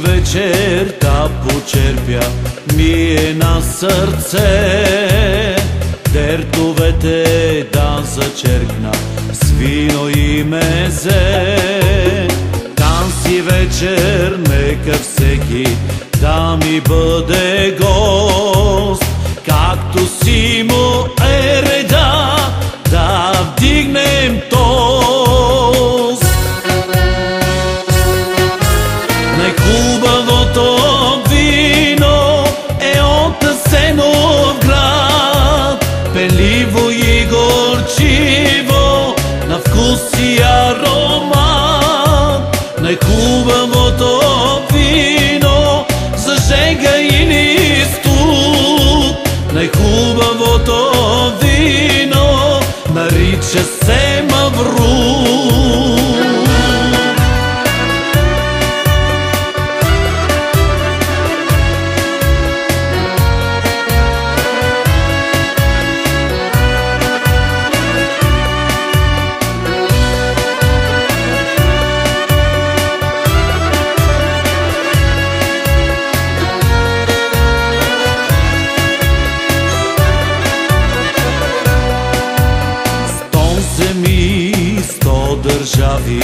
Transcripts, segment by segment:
Вечерта почерпя ми е на сърце, дертовете да зачеркна с вино и мезе. Танци вечер, нека всеки да ми бъде гост, както си му е реда да вдигнем тост. Най-хубавото вино е от Асеновград, пенливо и горчиво, на вкус и аромат. Най-хубавото вино за жега или студ, най-хубавото вино нарича се Маврут. Държави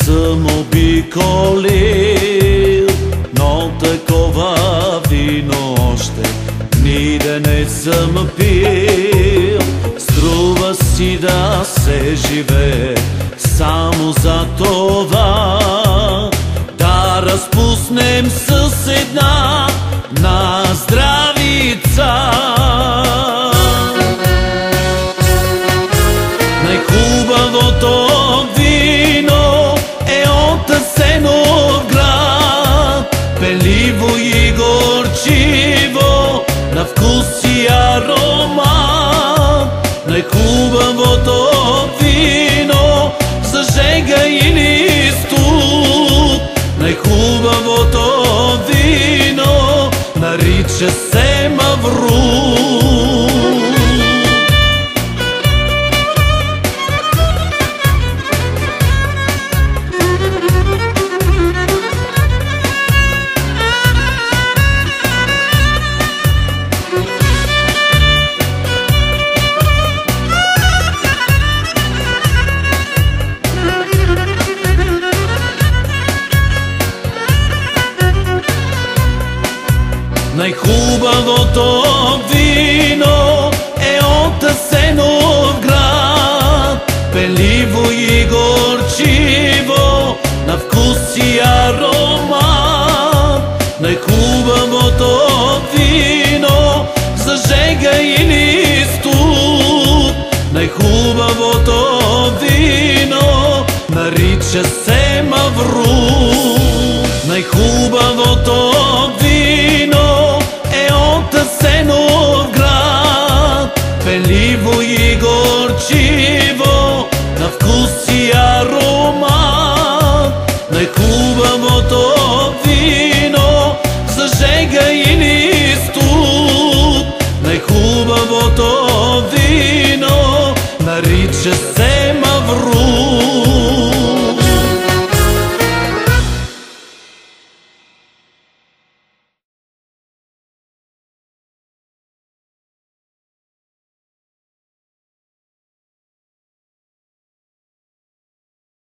съм обиколил, но такова вино още ниде не съм пил. Струва си да се живее само за това, да разпуснем с една на здравица. Най-хубавото вино е от Асеновград, пенливо и горчиво, на вкус и аромат. Най-хубавото вино за жега или студ, най-хубавото вино нарича се Маврут. Най-хубавото вино е от Асеновград, пенливо и горчиво, на вкус и аромат. Най-хубавото вино за жега или студ, най-хубавото вино нарича се Маврут. Най-хубавото вино е от Асеновград, пенливо и горчиво, на вкус и аромат. Най-хубавото вино за жега или студ, най-хубавото вино нарича се